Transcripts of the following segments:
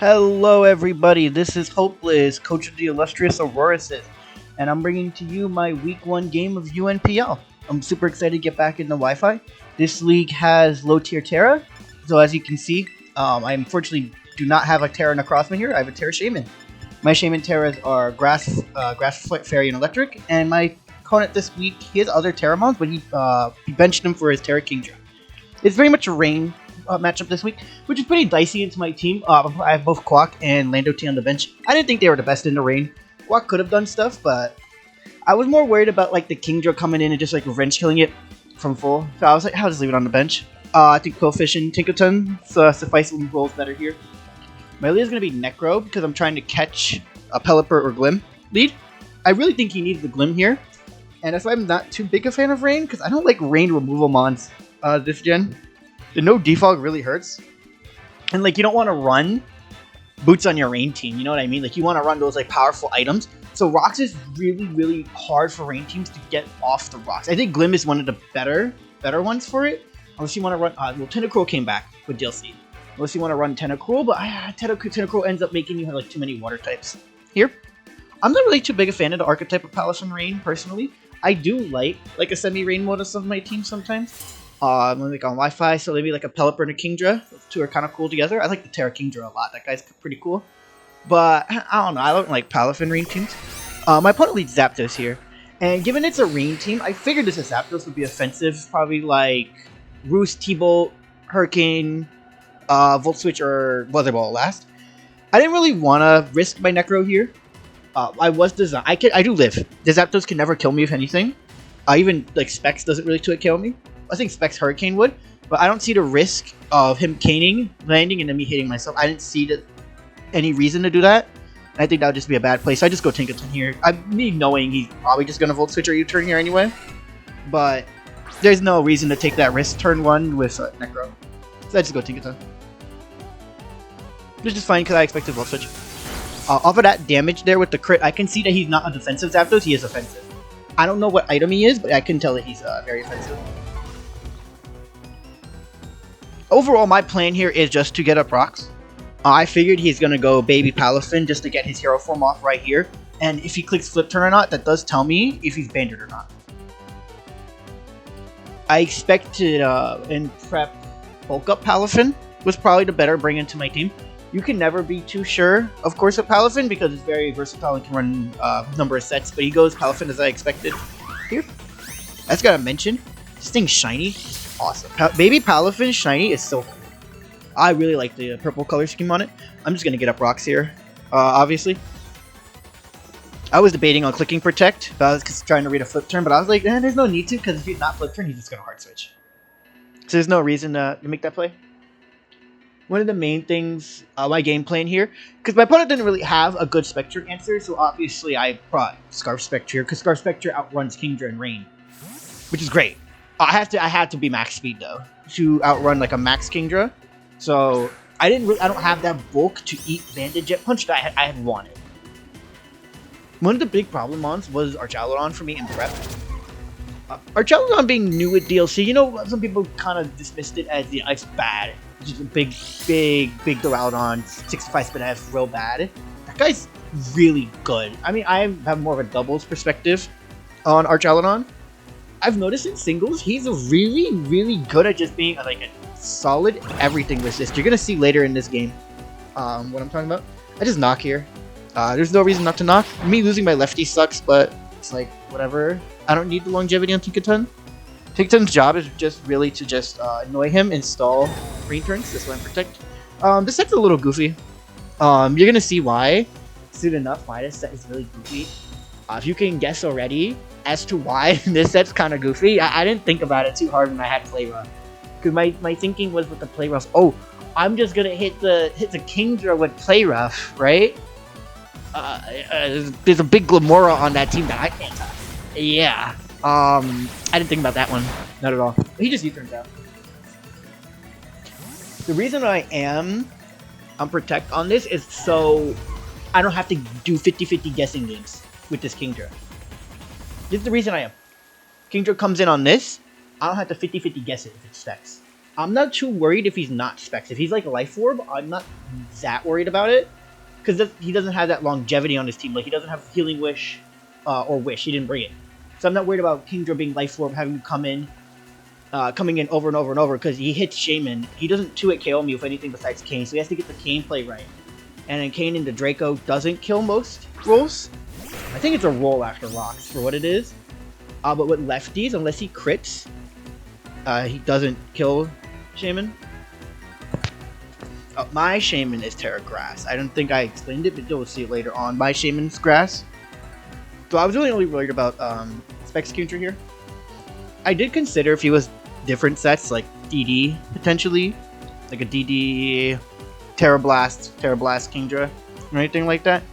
Hello, everybody. This is Hopeless, coach of the illustrious Aurorasis, and I'm bringing to you my week 1 game of UNPL. I'm super excited to get back into Wi-Fi. This league has low tier Terra, so as you can see, I unfortunately do not have a Terra Necrosman here. I have a Terra Shaman. My Shaman Terras are Grass Fairy, and Electric, and my opponent this week, he has other Terra mons, but he benched him for his Terra Kingdra. It's very much a rain matchup this week, which is pretty dicey into my team. I have both Quack and Lando T on the bench. I didn't think they were the best in the rain. Quack could have done stuff, but I was more worried about like the Kingdra coming in and just like revenge killing it from full. So I was like, I'll just leave it on the bench. I think Quillfish and Tinkerton suffice roles better here. My lead is going to be Necro because I'm trying to catch a Pelipper or Glim lead. I really think he needs the Glim here, and that's why I'm not too big a fan of Rain, because I don't like Rain removal mons this gen. The no defog really hurts. And like you don't want to run boots on your Rain team, you know what I mean? Like you want to run those like powerful items. So Rocks is really hard for Rain teams to get off the Rocks. I think Glim is one of the better ones for it. Unless you want to run well, Tentacruel came back with DLC. Unless you want to run Tentacruel, but Tentacruel ends up making you have like too many water types. Here, I'm not really too big a fan of the archetype of Palace and Rain personally. I do like a semi-Rain mode of some of my teams sometimes. Like on Wi-Fi, so maybe like a Pelipper and a Kingdra. Those two are kind of cool together. I like the Terra Kingdra a lot. That guy's pretty cool. But, I don't know. I don't like Palaf and Rain teams. My opponent leads Zapdos here. And given it's a Rain team, I figured this Zapdos would be offensive. Probably like Roost, T-Bolt, Hurricane, Volt Switch, or Weather Ball last. I didn't really want to risk my Necro here. I was designed. I do live. The Zapdos can never kill me if anything. Even like Specs doesn't really kill me. I think Specs Hurricane would, but I don't see the risk of him caning, landing, and then me hitting myself. I didn't see any reason to do that. I think that would just be a bad play, so I just go Tinkerton here. Me knowing he's probably just going to Volt Switch or U-turn here anyway, but there's no reason to take that risk turn 1 with Necro. So I just go Tinkerton. Which is fine because I expected Volt Switch. Off of that damage there with the crit, I can see that he's not a defensive Zapdos, he is offensive. I don't know what item he is, but I can tell that he's very offensive. Overall, my plan here is just to get up Rocks. I figured he's going to go Baby Palafin just to get his hero form off right here. And if he clicks Flip Turn or not, that does tell me if he's banded or not. I expected in prep Bulk Up Palafin was probably the better bring into my team. You can never be too sure, of course, of Palafin because it's very versatile and can run a number of sets. But he goes Palafin as I expected here. I just got to mention, this thing's shiny. Awesome. Baby Palafin shiny is so cool. I really like the purple color scheme on it. I'm just going to get up Rocks here, obviously. I was debating on clicking Protect, but I was trying to read a Flip Turn, but I was like, there's no need to, because if he's not Flip Turn, he's just going to Hard Switch. So there's no reason to make that play. One of the main things, my game plan here, because my opponent didn't really have a good Spectre answer, so obviously I brought Scarf Spectre here, because Scarf Spectre outruns Kingdra and Rain, which is great. I had to be max speed though to outrun like a max Kingdra, so I don't have that bulk to eat Banded Jet Punch that I had wanted. One of the big problem mons was Archaludon for me in prep. Archaludon being new with DLC, you know, some people kind of dismissed it as it's bad. It's just a big Duraludon, 65 spin F, real bad. That guy's really good. I mean, I have more of a doubles perspective on Archaludon. I've noticed in singles, he's really good at just being like a solid everything resist. You're going to see later in this game what I'm talking about. I just knock here. There's no reason not to knock. Me losing my lefty sucks, but it's like, whatever. I don't need the longevity on Tinkerton. Tinkerton's job is just really to just annoy him and stall Rain turns. This one Protect. This set's a little goofy. You're going to see why. Soon enough why this set is really goofy. If you can guess already as to why this set's kind of goofy, I didn't think about it too hard when I had Play Rough. Because my thinking was with the Play Rough, oh, I'm just going to hit the Kingdra with Play Rough, right? There's a big Glamora on that team that I can't touch. Yeah. I didn't think about that one. Not at all. He just U-turns out. The reason I am on Protect on this is so I don't have to do 50-50 guessing games with this Kingdra. This is the reason I am. Kingdra comes in on this, I don't have to 50-50 guess it if it stacks. I'm not too worried if he's not Specs. If he's like Life Orb, I'm not that worried about it. Because he doesn't have that longevity on his team. Like, he doesn't have Healing Wish or Wish. He didn't bring it. So I'm not worried about Kingdra being Life Orb, having to coming in over and over and over, because he hits Shaman. He doesn't 2-hit KO me with anything besides Kane, so he has to get the Kane play right. And then Kane into Draco doesn't kill most rolls. I think it's a roll after rocks for what it is. But with lefties, unless he crits, he doesn't kill Shaman. My Shaman is Terra Grass. I don't think I explained it, but you'll see it later on. My Shaman's Grass. So I was really only worried about Specs Kingdra here. I did consider if he was different sets, like DD, potentially. Like a DD Terra Blast Kingdra, or anything like that.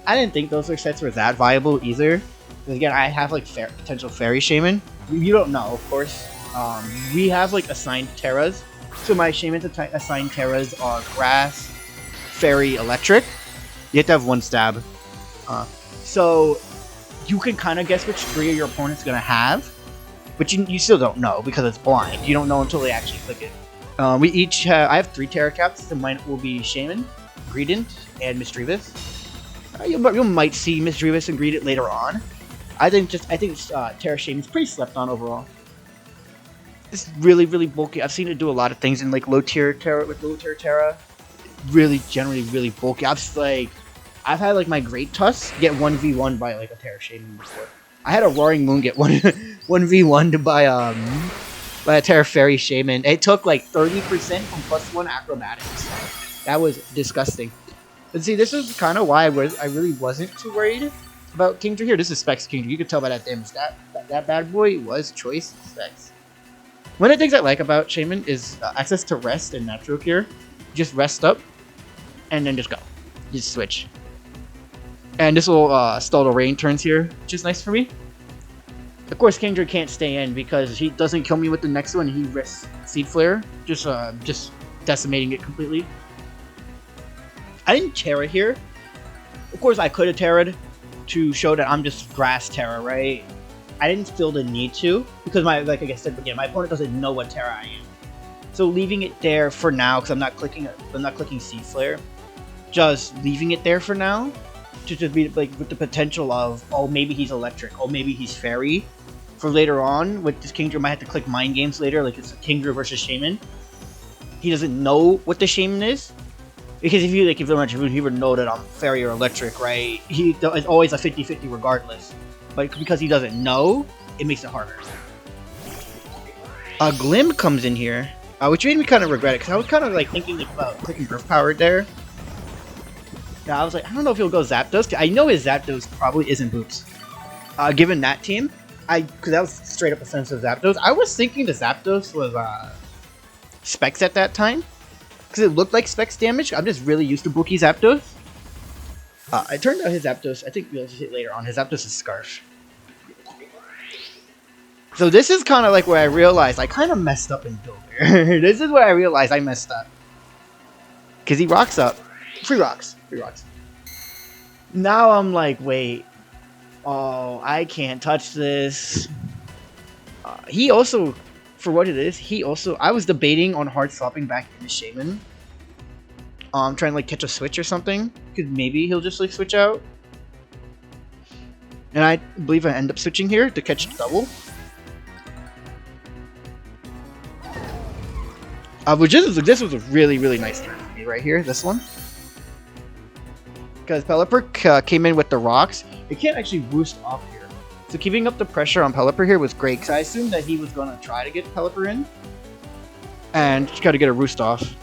I didn't think those sets were that viable either. Because again, I have like potential Fairy Shaman. You don't know, of course. We have like assigned Terras. So my Shaman's assigned Terras are Grass, Fairy, Electric. You have to have one stab. So you can kind of guess which 3 of your opponent's going to have. But you still don't know because it's blind. You don't know until they actually click it. We each have... I have 3 Terra Caps. So mine will be Shaman, Greedent, and Misdreavus. You might see Misdreavus and Greedent later on. I think Terra Shaman's pretty slept on overall. It's really, really bulky. I've seen it do a lot of things in like low tier Terra with low tier Terra. Really, generally, really bulky. I've had like my Great Tusk get 1v1 by like a Terra Shaman before. I had a Roaring Moon get 1v1 by a Terra Fairy Shaman. It took like 30% from +1 acrobatics. That was disgusting. But see, this is kind of why I really wasn't too worried about Kingdra here. This is Specs Kingdra. You can tell by that damage. That bad boy was choice Specs. One of the things I like about Shaman is access to rest and natural cure. Just rest up, and then just go. Just switch. And this will stall the rain turns here, which is nice for me. Of course, Kingdra can't stay in because he doesn't kill me with the next one. He risks Seed Flare, just decimating it completely. I didn't Terra here. Of course, I could have Terra'd to show that I'm just Grass Terra, right? I didn't feel the need to because like I said again, my opponent doesn't know what Terra I am. So leaving it there for now, because I'm not clicking Seed Flare. Just leaving it there for now, to just be like with the potential of, oh, maybe he's Electric, oh, maybe he's Fairy. For later on, with this Kingdra, might have to click Mind Games later, like it's a Kingdra versus Shaman. He doesn't know what the Shaman is. Because if you like, he would know that I'm Fairy or Electric, right? It's always a 50-50 regardless. But because he doesn't know, it makes it harder. Glim comes in here, which made me kind of regret it, because I was kind of like thinking about clicking Earth Power there. Yeah, I was like, I don't know if he'll go Zapdos. I know his Zapdos probably isn't Boots. Given that team, because that was straight up offensive Zapdos. I was thinking the Zapdos was Specs at that time, because it looked like Specs damage. I'm just really used to Bulky Zapdos. It turned out his Zapdos, I think we'll see it later on, his Zapdos is Scarf. So this is kind of like where I realized I kind of messed up in Builder. This is where I realized I messed up. Because he rocks up. Free rocks. Now I'm like, wait. Oh, I can't touch this. He also, for what it is, I was debating on hard swapping back into Shaman. Trying to like catch a switch or something, because maybe he'll just like switch out. And I believe I end up switching here to catch double. This was a really, really nice turn for me right here, this one. Because Pelipper came in with the rocks. It can't actually boost off here. So keeping up the pressure on Pelipper here was great, because I assumed that he was going to try to get Pelipper in. And just got to get a roost off.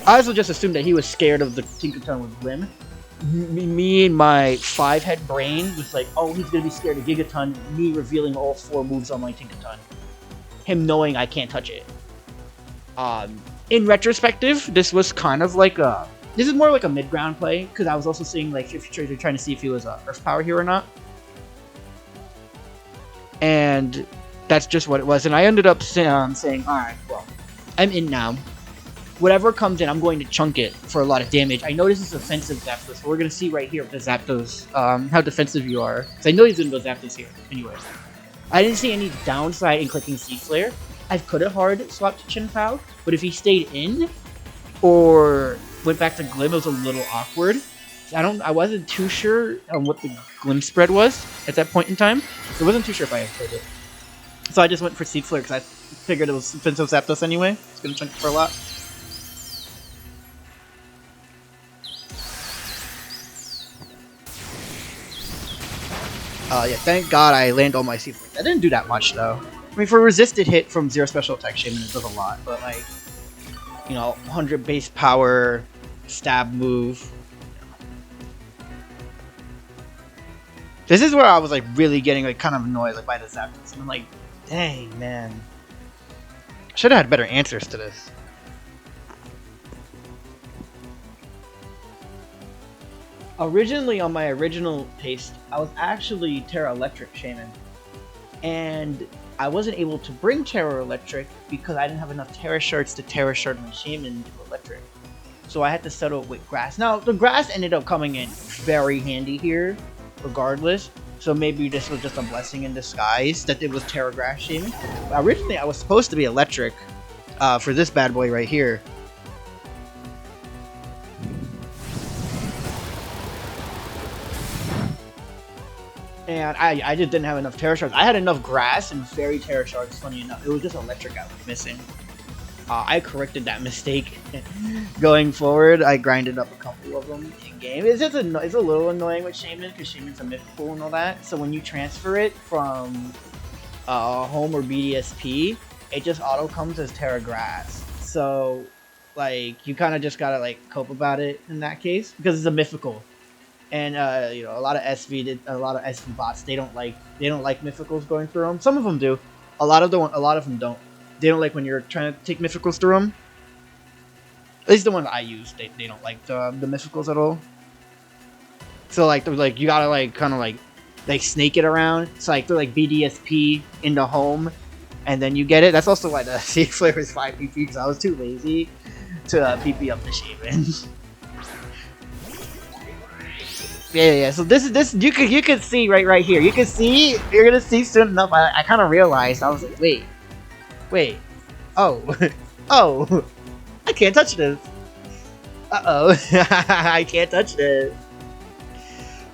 I also just assumed that he was scared of the Tinkaton with Glim. Me and my 5-head brain was like, oh, he's going to be scared of Gigaton, me revealing all 4 moves on my Tinkaton. Him knowing I can't touch it. In retrospective, this was kind of like a... This is more like a mid-ground play, because I was also seeing, like, if you're trying to see if he was Earth Power here or not. And that's just what it was. And I ended up saying, alright, well, I'm in now. Whatever comes in, I'm going to chunk it for a lot of damage. I know this is offensive Zapdos, so we're going to see right here with the Zapdos how defensive you are. Because I know he's going to go Zapdos here. Anyway. I didn't see any downside in clicking Seed Flare. I could have hard swapped to Chin Pao, but if he stayed in or went back to Glim, it was a little awkward. I wasn't too sure on what the Glim spread was at that point in time, so I wasn't too sure if I had played it. So I just went for Seed Flare because I figured it was Finso Zapdos anyway. It's gonna chunk for a lot. Yeah, thank God I landed all my Seed Flare. I didn't do that much though. I mean, for a resisted hit from 0 special attack Shaman, it does a lot, but like, 100 base power, stab move. This is where I was like really getting like kind of annoyed like by the Zapdos. I'm like, dang man, should have had better answers to this. Originally on my original paste, I was actually Terra Electric Shaman, and I wasn't able to bring Terra Electric because I didn't have enough Terra Shards to Terra Shard my Shaman into Electric. So I had to settle with Grass. Now, the Grass ended up coming in very handy here, regardless. So maybe this was just a blessing in disguise that it was Terra Grass Shaman. But originally, I was supposed to be Electric for this bad boy right here. And I just didn't have enough Terra Shards. I had enough Grass and Fairy Terra Shards, funny enough. It was just Electric I was missing. I corrected that mistake. Going forward, I grinded up a couple of them in game. It's just it's a little annoying with Shaman, because Shaman's a mythical and all that. So when you transfer it from Home or BDSP, it just auto comes as Terra Grass. So, like, you kind of just gotta, like, cope about it in that case, because it's a mythical. And a lot of SV bots, they don't like mythicals going through them. Some of them do. A lot of them don't. They don't like when you're trying to take mythicals through them. At least the ones I use, they don't like the mythicals at all. So like you gotta like kind of like snake it around. It's like they're like BDSP into home, and then you get it. That's also why the Seed Flare is 5 PP, because I was too lazy to PP up the Shaman. Yeah. So this you could see right here. You're gonna see soon enough. I kind of realized. I was like, wait, oh, I can't touch this. I can't touch this.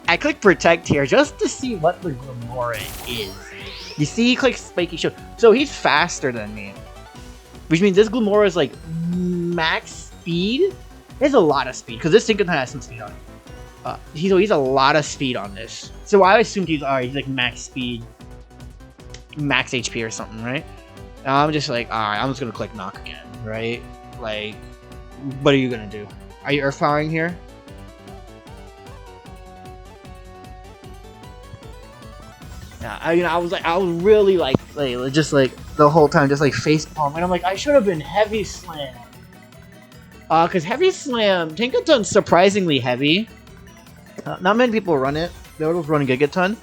I click Protect here just to see what the Glamora is. You see, he clicks Spiky Shield, so he's faster than me, which means this Glamora is like max speed. There's a lot of speed because this Tinkaton has some speed on it. He's a lot of speed on this, so I assumed he's like max speed, max HP or something, right? And I'm just like, alright, I'm just gonna click Knock again, right? Like, what are you gonna do? Are you Earth Powering here? Yeah, I was really like just like the whole time just like face palm, and I'm like, I should have been Heavy Slam. Cause Heavy Slam, Tinkaton's surprisingly heavy. Not many people run it. They're running Gigaton.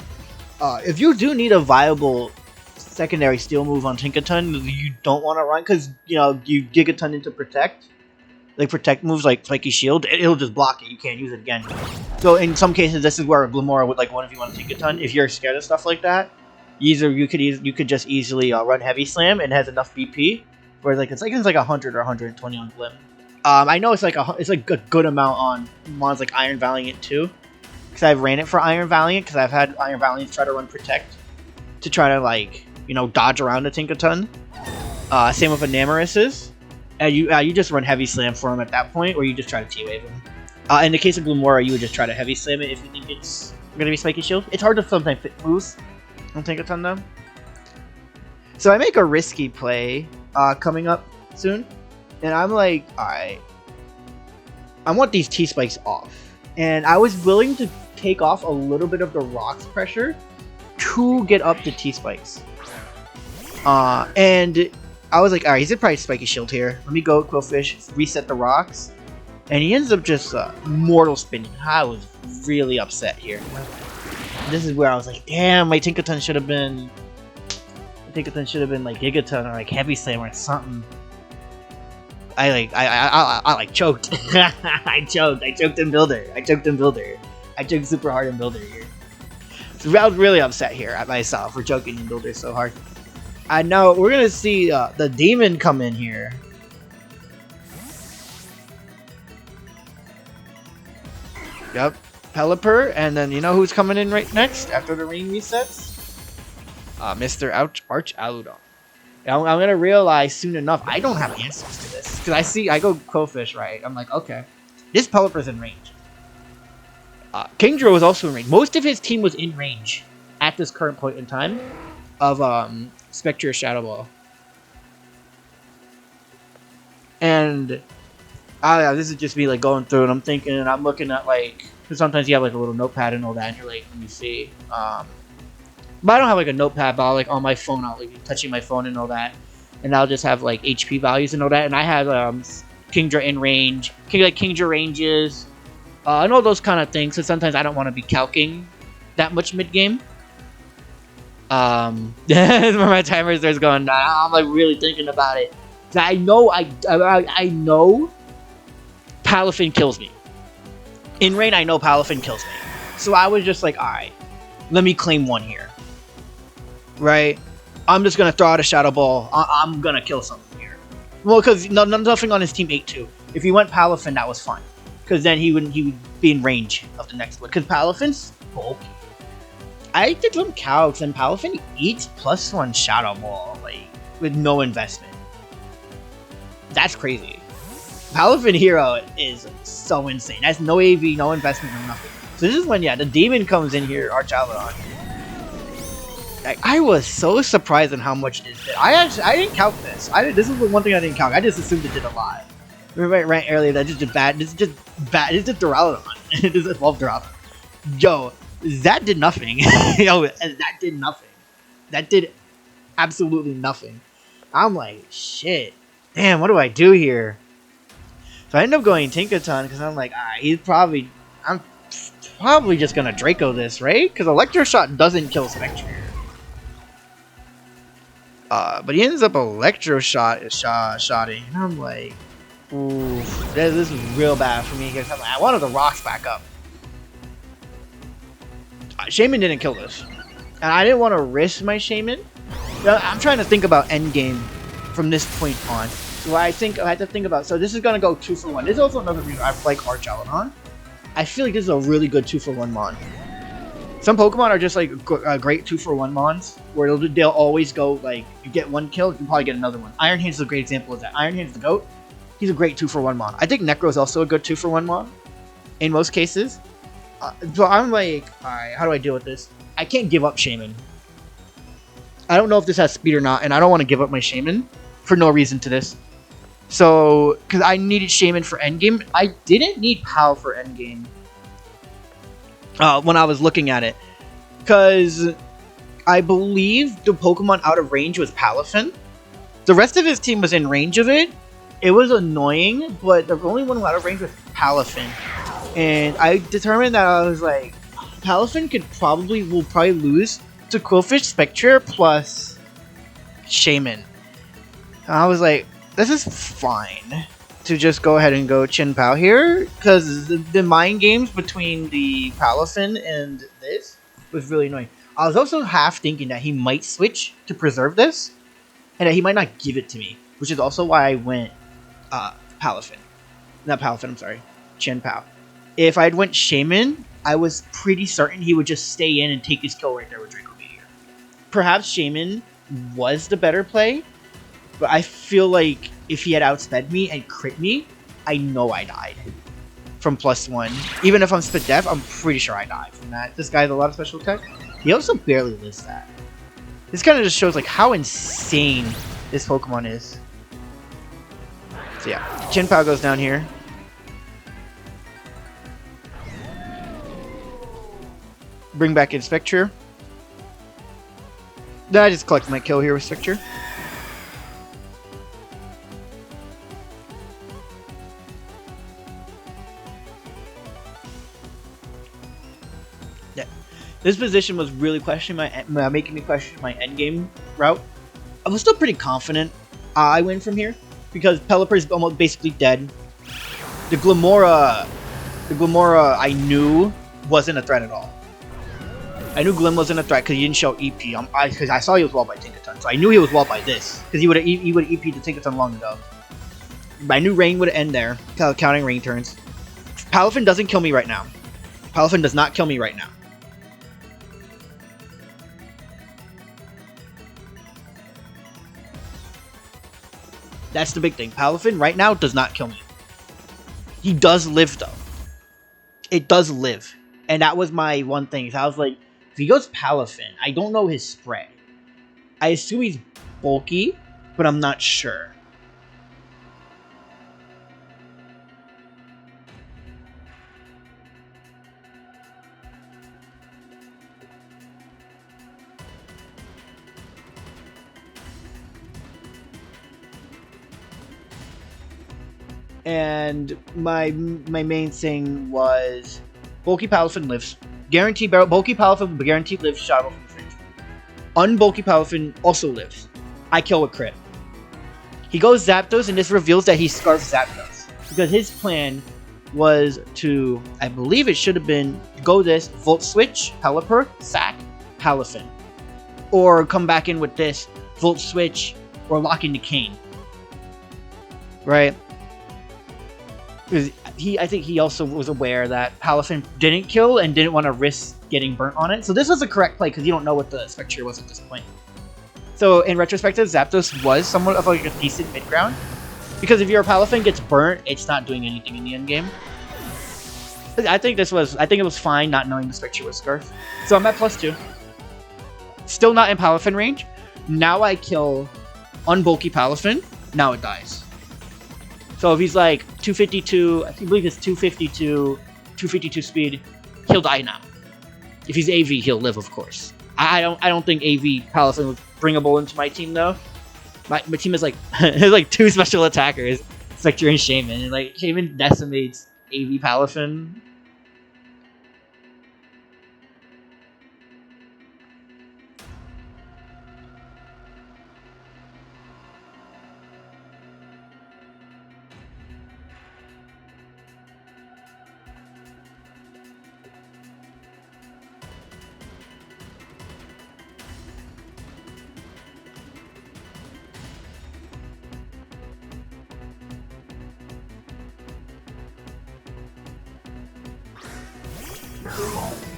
If you do need a viable secondary steel move on Tinkaton, you don't want to run, because you Gigaton into Protect. Like Protect moves like Spiky Shield, it'll just block it. You can't use it again. So in some cases, this is where a Glamora would like one if you want to Tinkaton. If you're scared of stuff like that, you could just easily run Heavy Slam, and it has enough BP where it's like 100 or 120 on Glim. I know it's like a good amount on mons like Iron Valiant too, because I've ran it for Iron Valiant, because I've had Iron Valiant try to run Protect to try to like dodge around a Tinkaton. Same with Enamorus's. You just run Heavy Slam for him at that point, or you just try to T-Wave him. In the case of Glamora, you would just try to Heavy Slam it if you think it's gonna be Spiky Shield. It's hard to sometimes fit moves on Tinkaton though. So I make a risky play coming up soon. And I'm like, alright, I want these T-Spikes off. And I was willing to take off a little bit of the Rocks pressure to get up the T-Spikes. And I was like, alright, he's probably Spiky Shield here. Let me go Quillfish, reset the Rocks. And he ends up just Mortal Spinning. I was really upset here. This is where I was like, damn, my Tinkaton should have been like Gigaton or like Heavy Slam or something. I choked. I choked in Builder. I choked super hard in Builder here. So I was really upset here at myself for choking in Builder so hard. I know we're gonna see the demon come in here. Yep, Pelipper, and then you know who's coming in right next after the rain resets? Mr. Arch Aludon. I'm gonna realize soon enough I don't have answers to this because I go Quillfish, right? I'm like, okay, this Pelipper's in range. Kingdra was also in range. Most of his team was in range at this current point in time of Spectre Shadow Ball. And this is just me like going through and I'm thinking and I'm looking at like, because sometimes you have like a little notepad and all that and you're like, let me see. But I don't have like a notepad, but I'll like on my phone, I'll like touching my phone and all that. And I'll just have like HP values and all that. And I have Kingdra in range, Kingdra ranges, and all those kind of things. So sometimes I don't want to be calcing that much mid game. Where my timer starts going, I'm like really thinking about it. I know I know Palafin kills me. In rain, I know Palafin kills me. So I was just like, alright, let me claim one here. Right? I'm just going to throw out a Shadow Ball. I'm going to kill something here. Well, because nothing on his team 8-2. If he went Palafin, that was fine. Because then he would be in range of the next one. Because Palafin's bulky. I did some calcs, and Palafin eats +1 Shadow Ball, like, with no investment. That's crazy. Palafin Hero is so insane. That's no AV, no investment, no nothing. So this is when, yeah, the demon comes in here, Archalodon. Like, I was so surprised at how much it did. I didn't count this. This is the one thing I didn't count. I just assumed it did a lot. Remember I ran earlier that just did bad. This is just bad. It's just Duraludon. It just evolved Duraludon. Yo, that did nothing. Yo, that did nothing. That did absolutely nothing. I'm like, shit. Damn, what do I do here? So I end up going Tinkaton because I'm like, I'm probably just gonna Draco this, right? Because Electroshock doesn't kill Spectre. But he ends up Electroshoting, and I'm like, ooh, this is real bad for me because I wanted the rocks back up. Shaman didn't kill this, and I didn't want to risk my Shaman. I'm trying to think about endgame from this point on. So I had to think about. So this is gonna go 2 for 1. This is also another reason I like Archaludon. I feel like this is a really good 2 for 1 mon. Some Pokemon are just like great 2 for 1 mons, where they'll always go like you get 1 kill, you can probably get another one. Iron Hands is a great example of that. Iron Hands the GOAT. He's a great 2 for 1 mon. I think Necro is also a good 2 for 1 mon, in most cases. So I'm like, alright, how do I deal with this? I can't give up Shaman. I don't know if this has speed or not, and I don't want to give up my Shaman for no reason to this. So, because I needed Shaman for endgame, I didn't need Pal for endgame. When I was looking at it, because I believe the Pokemon out of range was Palafin. The rest of his team was in range of it. It was annoying, but the only one out of range was Palafin. And I determined that I was like, Palafin will probably lose to Quillfish, Spectre, plus Shaman. And I was like, this is fine to just go ahead and go Chin Pao here, because the mind games between the Palafin and this was really annoying. I was also half thinking that he might switch to preserve this, and that he might not give it to me, which is also why I went Palafin. Not Palafin, I'm sorry. Chin Pao. If I'd went Shaman, I was pretty certain he would just stay in and take his kill right there with Draco Meteor. Perhaps Shaman was the better play, but I feel like if he had outsped me and crit me, I know I died from +1. Even if I'm spit def, I'm pretty sure I died from that. This guy has a lot of special attack. He also barely lives that. This kind of just shows like how insane this Pokemon is. So yeah, Chin Pao goes down here. Bring back in Spectre. Then I just collect my kill here with Spectre. Yeah. This position was really questioning making me question my endgame route. I was still pretty confident I win from here because Pelipper is almost basically dead. The Glamora I knew wasn't a threat at all. I knew Glim wasn't a threat because he didn't show EP. Because I saw he was walled by Tinkaton, so I knew he was walled by this because he would have EP'd the Tinkaton long ago. But I knew Rain would end there, counting Rain turns. Palafin doesn't kill me right now. Palafin does not kill me right now. That's the big thing. Palafin right now does not kill me. He does live though. It does live. And that was my one thing. So I was like, if he goes Palafin, I don't know his spray. I assume he's bulky, but I'm not sure. And my main thing was bulky Palafin lives. Guaranteed bulky Palafin guaranteed lives Shadow from Fringe. Unbulky Palafin also lives. I kill with crit. He goes Zapdos and this reveals that he scarfs Zapdos. Because his plan was to, I believe it should have been, go this, Volt Switch, Pelipper, sack, Palafin. Or come back in with this, Volt Switch, or lock into Cane. Right? Because I think he also was aware that Palafin didn't kill and didn't want to risk getting burnt on it. So this was the correct play because you don't know what the Spectre was at this point. So in retrospective, Zapdos was somewhat of like a decent mid ground. Because if your Palafin gets burnt, it's not doing anything in the end game. I think it was fine not knowing the Spectre was Scarf. So I'm at +2. Still not in Palafin range. Now I kill unbulky Palafin. Now it dies. So if he's like 252, I believe it's 252 speed, he'll die now. If he's AV, he'll live, of course. I don't think AV Palafin was bringable into my team though. My team is like there's like 2 special attackers, Spectre and Shaman, and like Shaman decimates AV Palafin.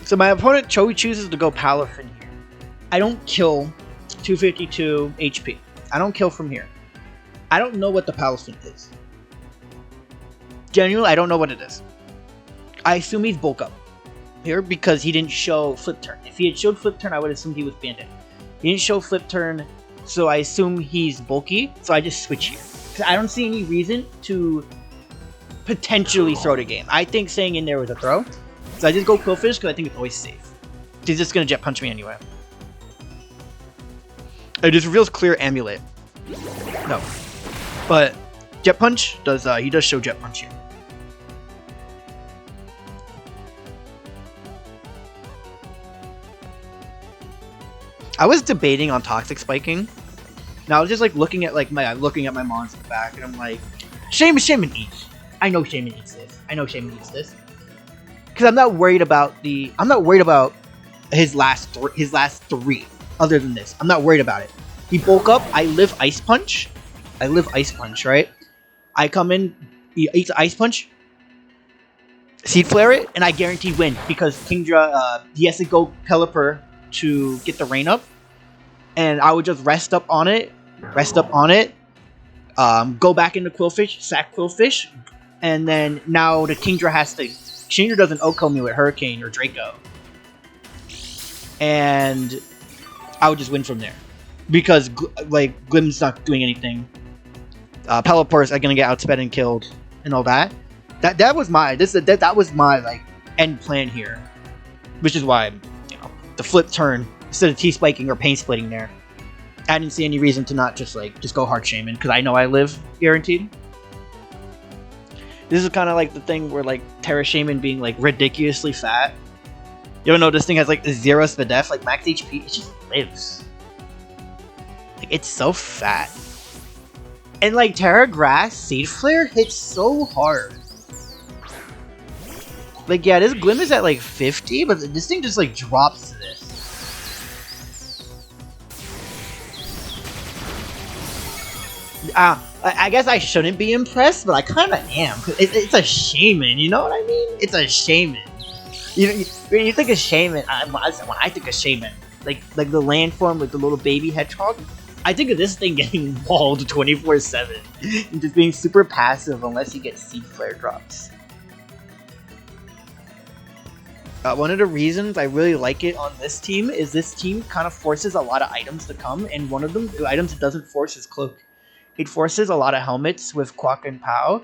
So my opponent chooses to go Palafin here. I don't kill 252 HP. I don't kill from here. I don't know what the Palafin is. Genuinely, I don't know what it is. I assume he's bulk up here because he didn't show flip turn. If he had showed flip turn, I would assume he was banded. He didn't show flip turn, so I assume he's bulky. So I just switch here because I don't see any reason to potentially throw the game. I think staying in there was a throw. So I just go Quillfish because I think it's always safe. He's just going to Jet Punch me anyway. It just reveals clear Amulet. No. But Jet Punch does, he does show Jet Punch here. I was debating on Toxic Spiking. Now I was just like looking at my mons in the back and I'm like, Shaman eats. I know Shaman eats this. Because I'm not worried about his last 3. Other than this, I'm not worried about it. He bulk up. I live Ice Punch. Right? I come in. He eats Ice Punch. Seed Flare it, and I guarantee win because Kingdra. He has to go Pelipper to get the rain up, and I would just rest up on it. Go back into Quillfish, sack Quillfish, and then now the Kingdra has to. Kingdra doesn't OHKO me with Hurricane or Draco. And I would just win from there. Because, Glim's not doing anything. Pelipper's are going to get outsped and killed and all that. That was my, end plan here. Which is why, the flip turn, instead of T-spiking or pain splitting there. I didn't see any reason to not just go hard Shaman, because I know I live, guaranteed. This is kind of like the thing where Terra Shaman being ridiculously fat. You ever know this thing has 0 SPDF, max HP? It just lives. It's so fat. And Terra Grass Seed Flare hits so hard. Like, yeah, this Glim is at like 50, but this thing just like drops to this. I guess I shouldn't be impressed, but I kind of am. It's a shaman, you know what I mean? It's a shaman. When you think of shaman, when I think of shaman, like the landform with the little baby hedgehog, I think of this thing getting walled 24/7 and just being super passive unless you get seed flare drops. One of the reasons I really like it on this team is this team kind of forces a lot of items to come, and one of them, the items it doesn't force, is Cloak. It forces a lot of helmets with Quack and Pow,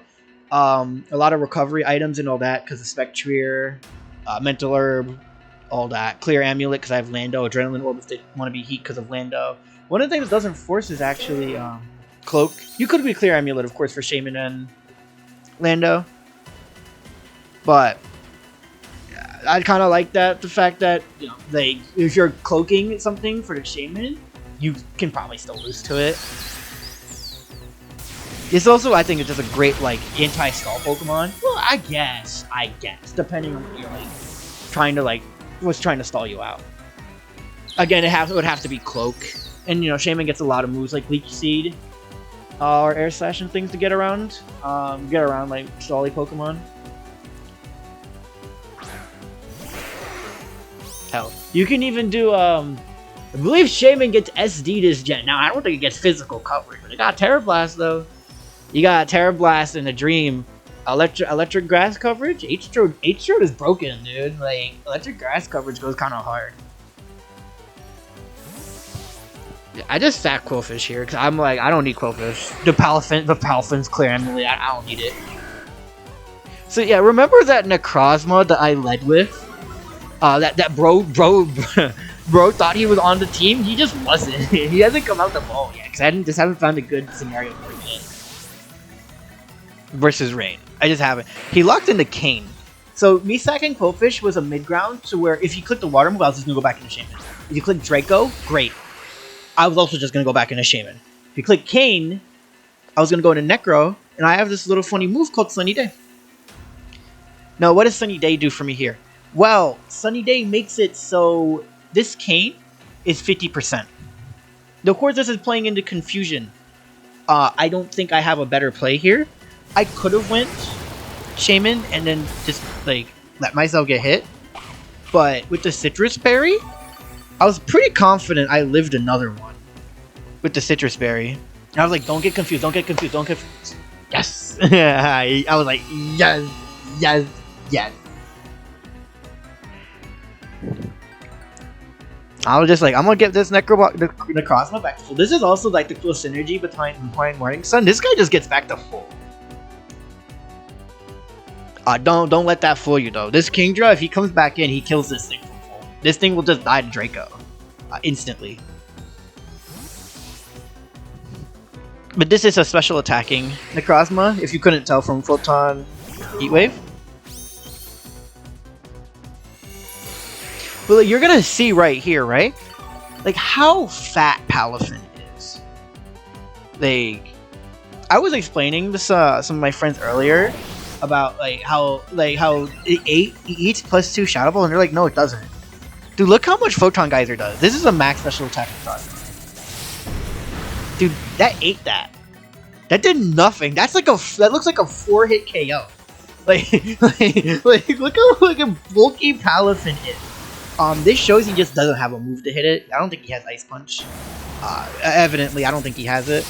a lot of recovery items and all that because of Spectrier, Mental Herb, all that. Clear Amulet because I have Lando, Adrenaline Orb if they want to be Heat because of Lando. One of the things it doesn't force is actually Cloak. You could be Clear Amulet, of course, for Shaman and Lando, but I kind of like that, the fact that, you know, if you're cloaking something for the Shaman, you can probably still lose to it. It's also, I think, it's just a great, like, anti-stall Pokemon. Well, I guess, depending on what you're, like, trying to, like, what's trying to stall you out. Again, it would have to be Cloak. And, you know, Shaman gets a lot of moves like Leech Seed, or Air Slash and things to get around, like, stally Pokemon. Hell, you can even do, I believe Shaman gets SD this gen. Now, I don't think it gets physical coverage, but it got Terra Blast, though. You got Terra Blast in a Dream. Electric Grass coverage? H-Strode is broken, dude. Like, Electric Grass coverage goes kind of hard. Yeah, I just sat Quillfish here, because I'm like, I don't need Quillfish. The Palfin's Clear Amulet, I don't need it. So, yeah, remember that Necrozma that I led with? That bro thought he was on the team. He just wasn't. He hasn't come out the ball yet because I just haven't found a good scenario for him yet. Versus Rain, I just haven't. He locked into Kane, so me sacking Quillfish was a mid ground to where if you click the water move, I was just gonna go back into Shaman. If you click Draco, great. I was also just gonna go back into Shaman. If you click Kane, I was gonna go into Necro, and I have this little funny move called Sunny Day. Now, what does Sunny Day do for me here? Well, Sunny Day makes it so this Kane is 50%. Now, of course, this is playing into confusion. I don't think I have a better play here. I could have went Shaman and then just, like, let myself get hit. But with the Citrus Berry, I was pretty confident I lived another one. With the Citrus Berry. And I was like, don't get confused, don't get confused, don't get confused. Yes! I was like, yes, yes, yes. I was just like, I'm gonna get this Necrozma back to full. This is also like the cool synergy behind Morning Sun. This guy just gets back to full. Don't let that fool you though. This Kingdra, if he comes back in, he kills this thing from full. This thing will just die to Draco instantly. But this is a special attacking Necrozma, if you couldn't tell from Photon Heatwave. Well, you're gonna see right here, right? Like how fat Palafin is. Like, I was explaining this some of my friends earlier about how it eats +2 Shadow Ball, and they're like, no, it doesn't. Dude, look how much Photon Geyser does. This is a max special attack process. Dude, that ate that. That did nothing. That looks like a 4-hit KO. Like look how like a bulky Palafin is. This shows he just doesn't have a move to hit it. I don't think he has Ice Punch. Evidently, I don't think he has it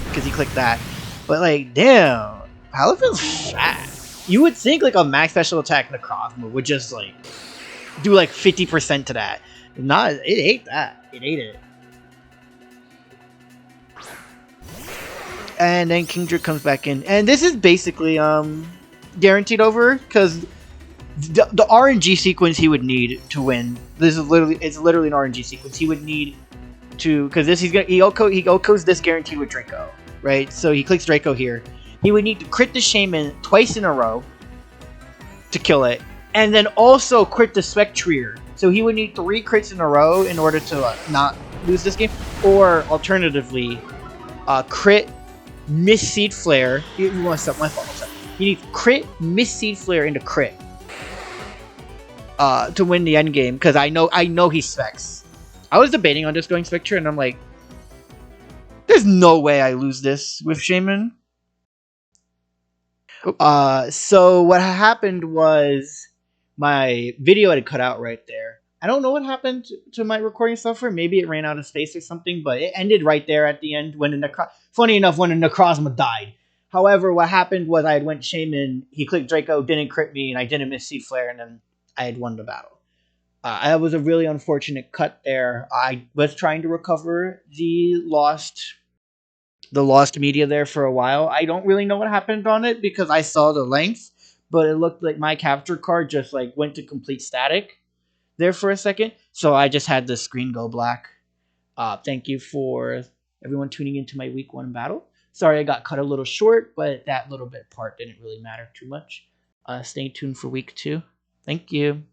because he clicked that. But like, damn, Palafin's fat. You would think like a max special attack Necrozma would just like do like 50% to that. Not, it ate that. It ate it. And then Kingdra comes back in, and this is basically guaranteed over because the RNG sequence he would need to win. This is literally an RNG sequence he would need to, because this he OHKOs this guaranteed with Draco, right? So he clicks Draco here. He would need to crit the Shaman twice in a row to kill it, and then also crit the Spectrier. So he would need 3 crits in a row in order to not lose this game, or alternatively, crit Miss Seed Flare. You want to stop my fault. He needs crit Miss Seed Flare into crit to win the end game because I know he specs. I was debating on just going Spectre, and I'm like, there's no way I lose this with Shaman. So what happened was my video had cut out right there. I don't know what happened to my recording software. Maybe it ran out of space or something, but it ended right there at the end when funny enough, when the Necrozma died. However, what happened was I had went Shaman, he clicked Draco, didn't crit me, and I didn't miss Seed Flare, and then I had won the battle. That was a really unfortunate cut there. I was trying to recover the lost media there for a while. I don't really know what happened on it because I saw the length, but it looked like my capture card just like went to complete static there for a second. So I just had the screen go black. Thank you for everyone tuning into my week one battle. Sorry I got cut a little short, but that little bit part didn't really matter too much. Stay tuned for week two. Thank you.